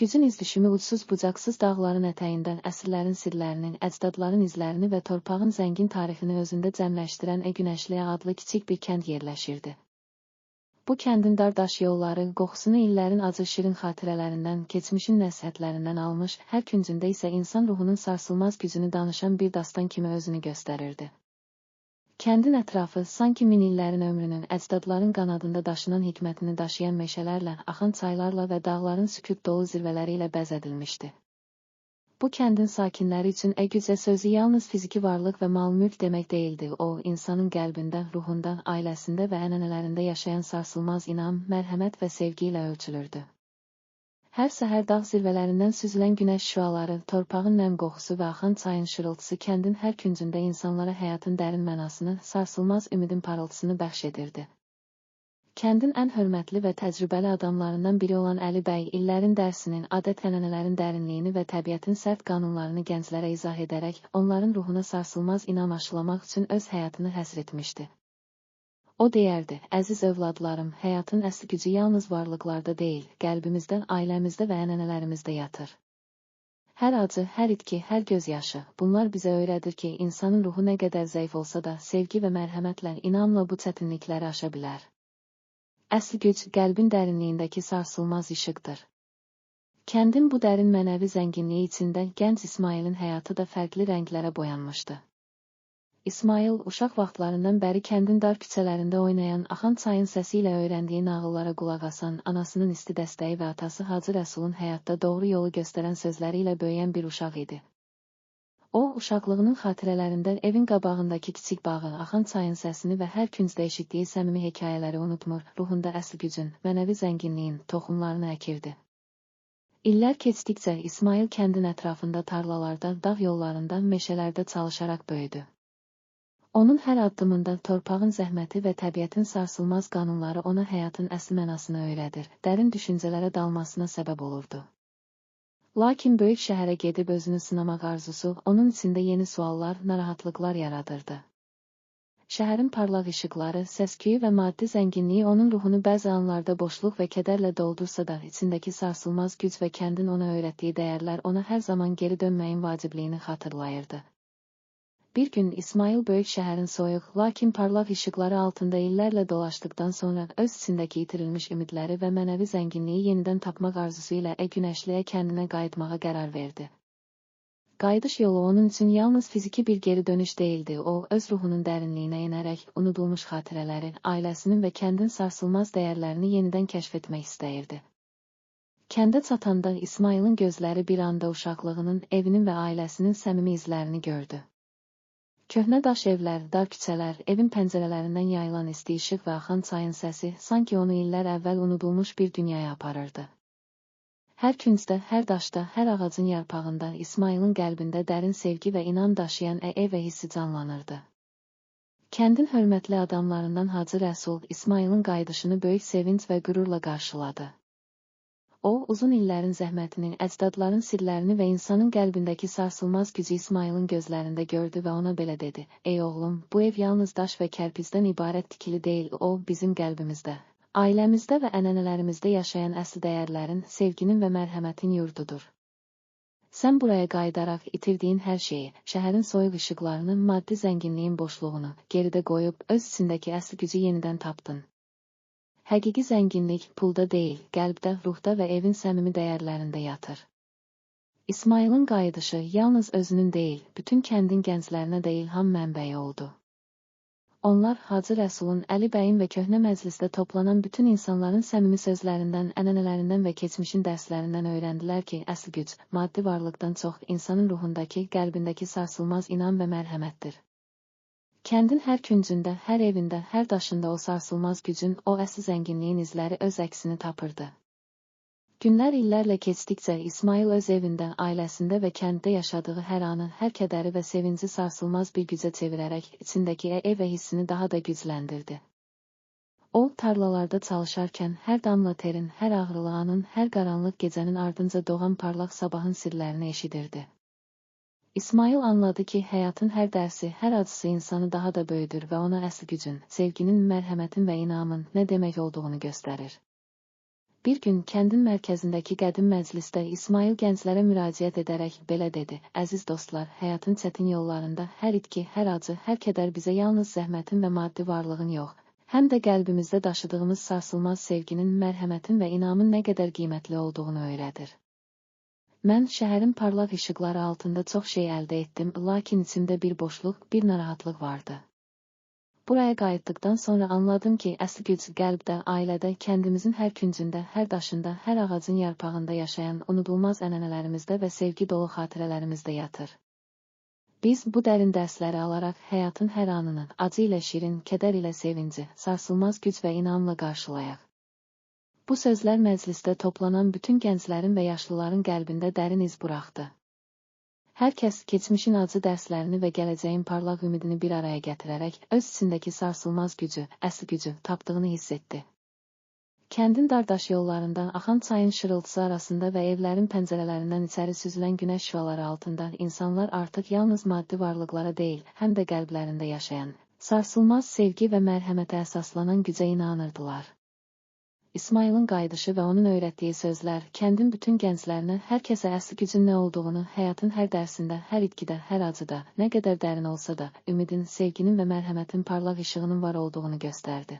Gücün izdüşümü ucsuz-bucaqsız dağların ətəyindən əsrlərin sirlərinin, əcdadların izlərini və torpağın zəngin tarixini özündə cəmləşdirən Günəşliyə adlı kiçik bir kənd yerləşirdi. Bu kəndin dar daş yolları, qoxusunu illərin acı şirin xatirələrindən, keçmişin nəsihətlərindən almış, hər küncündə isə insan ruhunun sarsılmaz gücünü danışan bir dastan kimi özünü göstərirdi. Kəndin ətrafı sanki min illərin ömrünün, əcdadların qanadında daşınan hikmətini daşıyan meşələrlə, axan çaylarla və dağların sükut dolu zirvələri ilə bəzədilmişdi. Bu kəndin sakinləri üçün əgüzə sözü yalnız fiziki varlıq və mal-mülk demək deyildi. O, insanın qəlbində, ruhunda, ailəsində və ənənələrində yaşayan sarsılmaz inam, mərhəmət və sevgi ilə ölçülürdü. Hər səhər dağ zirvələrindən süzülən günəş şüaları, torpağın nəm qoxusu və axan çayın şırıltısı kəndin hər küncündə insanlara həyatın dərin mənasını, sarsılmaz ümidin parıltısını bəxş edirdi. Kəndin ən hörmətli və təcrübəli adamlarından biri olan Əli bəy, illərin dərsinin, adət-ənənələrin dərinliyini və təbiətin sərt qanunlarını gənclərə izah edərək, onların ruhuna sarsılmaz inam aşılamaq üçün öz həyatını həsr etmişdi. O deyərdi, əziz övladlarım, həyatın əsli gücü yalnız varlıqlarda deyil, qəlbimizdə, ailəmizdə və ənənələrimizdə yatır. Hər acı, hər itki, hər gözyaşı, bunlar bizə öyrədir ki, insanın ruhu nə qədər zəif olsa da, sevgi və mərhəmətlə, inamla bu çətinlikləri aşa bilər. Əsli güc, qəlbin dərinliyindəki sarsılmaz işıqdır. Kəndin bu dərin mənəvi zənginliyi içində gənc İsmailin həyatı da fərqli rənglərə boyanmışdı. İsmail, uşaq vaxtlarından bəri kəndin dar küçələrində oynayan, axan çayın səsi ilə öyrəndiyi nağıllara qulaq asan, anasının isti dəstəyi və atası Hacı Rəsulun həyatda doğru yolu göstərən sözləri ilə böyüyən bir uşaq idi. O, uşaqlığının xatirələrində evin qabağındakı kiçik bağı, axan çayın səsini və hər küncdə eşitdiyi səmimi hekayələri unutmur, ruhunda əsl gücün, mənəvi zənginliyin toxumlarını əkirdi. İllər keçdikcə İsmail kəndin ətrafında tarlalarda, dağ yollarında, meşələrdə çalışaraq böyüdü. Onun hər addımında torpağın zəhməti və təbiətin sarsılmaz qanunları ona həyatın əsl mənasını öyrədir, dərin düşüncələrə dalmasına səbəb olurdu. Lakin böyük şəhərə gedib özünü sınamaq arzusu, onun içində yeni suallar, narahatlıqlar yaradırdı. Şəhərin parlaq işıqları, səs-küyü və maddi zənginliyi onun ruhunu bəzi anlarda boşluq və kədərlə doldursa da, içindəki sarsılmaz güc və kəndin ona öyrətdiyi dəyərlər ona hər zaman geri dönməyin vacibliyini xatırlayırdı. Bir gün İsmail böyük şəhərin soyuq, lakin parlaq işıqları altında illərlə dolaşdıqdan sonra öz içindəki itirilmiş ümidləri və mənəvi zənginliyi yenidən tapmaq arzusu ilə Günəşliyə kəndinə qayıtmağa qərar verdi. Qayıdış yolu onun üçün yalnız fiziki bir geri dönüş değildi, o, öz ruhunun dərinliyinə inərək, unudulmuş xatirələri, ailəsinin və kəndin sarsılmaz dəyərlərini yenidən kəşf etmək istəyirdi. Kəndə çatanda İsmailin gözləri bir anda uşaqlığının, evinin və ailəsinin səmimi izlərini gördü. Köhnə daş evlər, dar küçələr, evin pəncərələrindən yayılan isti işıq və axan çayın səsi sanki onu illər əvvəl unudulmuş bir dünyaya aparırdı. Hər küncdə, hər daşda, hər ağacın yarpağında İsmailin qəlbində dərin sevgi və inam daşıyan və hissi canlanırdı. Kəndin hörmətli adamlarından Hacı Rəsul İsmailin qayıdışını böyük sevinç və qürurla qarşıladı. O, uzun illərin zəhmətini, əcdadların sirlərini və insanın qəlbindəki sarsılmaz gücü İsmailin gözlərində gördü və ona belə dedi: "Ey oğlum, bu ev yalnız daş və kərpicdən ibarət tikili deyil, o, bizim qəlbimizdə, ailəmizdə və ənənələrimizdə yaşayan əsl dəyərlərin, sevginin və mərhəmətin yurdudur. Sən buraya qayıdaraq itirdiyin hər şeyi, şəhərin soyuq işıqlarını, maddi zənginliyin boşluğunu geridə qoyub, öz içindəki əsl gücü yenidən tapdın. Həqiqi zənginlik pulda deyil, qəlbdə, ruhda və evin səmimi dəyərlərində yatır." İsmailin qayıdışı yalnız özünün deyil, bütün kəndin gənclərinə də ilham mənbəyi oldu. Onlar Hacı Rəsulun, Əli bəyin və köhnə məclisdə toplanan bütün insanların səmimi sözlərindən, ənənələrindən və keçmişin dərslərindən öyrəndilər ki, əsl güc, maddi varlıqdan çox insanın ruhundakı, qəlbindəki sarsılmaz inam və mərhəmətdir. Kəndin hər küncündə, hər evində, hər daşında o sarsılmaz gücün, o əsl zənginliyin izləri öz əksini tapırdı. Günlər illərlə keçdikcə İsmail öz evində, ailəsində və kənddə yaşadığı hər anı, hər kədəri və sevinci sarsılmaz bir gücə çevirərək, içindəki və hissini daha da gücləndirdi. O, tarlalarda çalışarkən hər damla terin, hər ağrılı anın, hər qaranlıq gecənin ardınca doğan parlaq sabahın sirlərini eşidirdi. İsmail anladı ki, həyatın hər dərsi, hər acısı insanı daha da böyüdür və ona əsl gücün, sevginin, mərhəmətin və inamın nə demək olduğunu göstərir. Bir gün kəndin mərkəzindəki qədim məclisdə İsmail gənclərə müraciət edərək belə dedi: Əziz dostlar, həyatın çətin yollarında hər itki, hər acı, hər kədər bizə yalnız zəhmətin və maddi varlığın yox, həm də qəlbimizdə daşıdığımız sarsılmaz sevginin, mərhəmətin və inamın nə qədər qiymətli olduğunu öyrədir. Mən şəhərin parlaq işıqları altında çox şey əldə etdim, lakin içimdə bir boşluq, bir narahatlıq vardı. Buraya qayıtdıqdan sonra anladım ki, əsl güc qəlbdə, ailədə, kəndimizin hər küncündə, hər daşında, hər ağacın yarpağında yaşayan unudulmaz ənənələrimizdə və sevgi dolu xatirələrimizdə yatır. Biz bu dərin dərsləri alaraq həyatın hər anını acı ilə şirin, kədər ilə sevinci, sarsılmaz güc və inamla qarşılayaq. Bu sözlər məclisdə toplanan bütün gənclərin və yaşlıların qəlbində dərin iz buraxdı. Hər kəs keçmişin acı dərslərini və gələcəyin parlaq ümidini bir araya gətirərək öz içindəki sarsılmaz gücü, əsl gücü tapdığını hiss etdi. Kəndin dardaş yollarında, axan çayın şırıltısı arasında və evlərin pəncərələrindən içəri süzülən günəş şüaları altında insanlar artıq yalnız maddi varlıqlara deyil, həm də qəlblərində yaşayan, sarsılmaz sevgi və mərhəmətə əsaslanan gücə inanırdılar. İsmailin qayıdışı və onun öyrətdiyi sözlər, kəndin bütün gənclərinə, hər kəsə əsl gücün nə olduğunu, həyatın hər dərsində, hər itkidə, hər acıda, nə qədər dərin olsa da, ümidin, sevginin və mərhəmətin parlaq işığının var olduğunu göstərdi.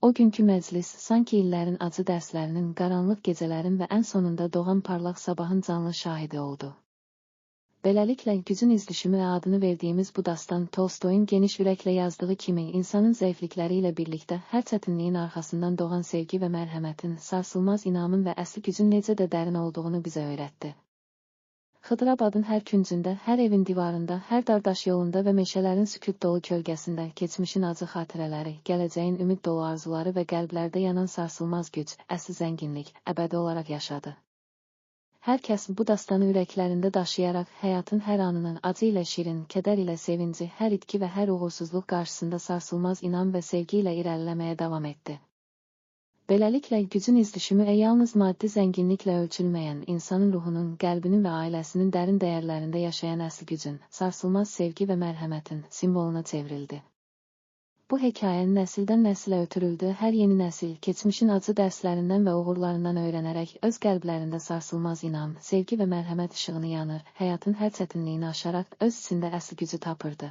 O günkü məclis, sanki illərin acı dərslərinin, qaranlıq gecələrin və ən sonunda doğan parlaq sabahın canlı şahidi oldu. Beləliklə, gücün izdüşümü adını verdiyimiz bu dastan, Tolstoyun geniş ürəklə yazdığı kimi, insanın zəiflikləri ilə birlikdə hər çətinliyin arxasından doğan sevgi və mərhəmətin, sarsılmaz inamın və əsl gücün necə də dərin olduğunu bizə öyrətdi. Xıdırabadın hər küncündə, hər evin divarında, hər dardaş yolunda və meşələrin sükut dolu kölgəsində keçmişin acı xatirələri, gələcəyin ümid dolu arzuları və qəlblərdə yanan sarsılmaz güc, əsl zənginlik, əbədi olaraq yaşadı. Hər kəs bu dastanı ürəklərində daşıyaraq həyatın hər anının acı ilə şirin, kədər ilə sevinci, hər itki və hər uğursuzluq qarşısında sarsılmaz inam və sevgi ilə irəliləməyə davam etdi. Beləliklə, gücün izdüşümü yalnız maddi zənginliklə ölçülməyən, insanın ruhunun, qəlbinin və ailəsinin dərin dəyərlərində yaşayan əsl gücün, sarsılmaz sevgi və mərhəmətin simvoluna çevrildi. Bu hekayənin nəsildən nəsilə ötürüldü, hər yeni nəsil, keçmişin acı dərslərindən və uğurlarından öyrənərək, öz qəlblərində sarsılmaz inam, sevgi və mərhəmət işığını yanır, həyatın hər çətinliyini aşaraq, öz içində əsl gücü tapırdı.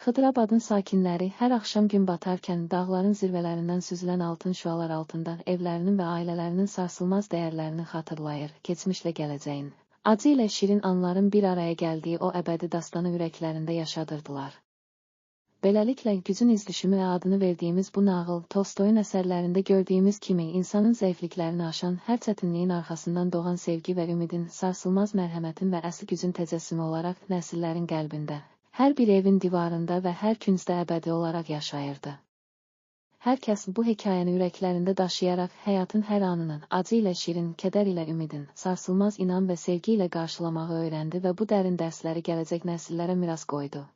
Xıdırabadın sakinləri hər axşam gün batarkən dağların zirvələrindən süzülən altın şüalar altında evlərinin və ailələrinin sarsılmaz dəyərlərini xatırlayır, keçmişlə gələcəyin, acı ilə şirin anların bir araya gəldiyi o əbədi dastanı ürəklərində yaşadırdılar. Beləliklə, gücün izdüşümü adını verdiyimiz bu nağıl, Tolstoyun əsərlərində gördüyümüz kimi insanın zəifliklərini aşan, hər çətinliyin arxasından doğan sevgi və ümidin, sarsılmaz mərhəmətin və əsl gücün təcəssümü olaraq nəsillərin qəlbində, hər bir evin divarında və hər küncdə əbədi olaraq yaşayırdı. Hər kəs bu hekayəni ürəklərində daşıyaraq həyatın hər anının acı ilə şirin, kədər ilə ümidin, sarsılmaz inam və sevgi ilə qarşılamağı öyrəndi və bu dərin dərsləri gələcək nəsillərə miras qoydu.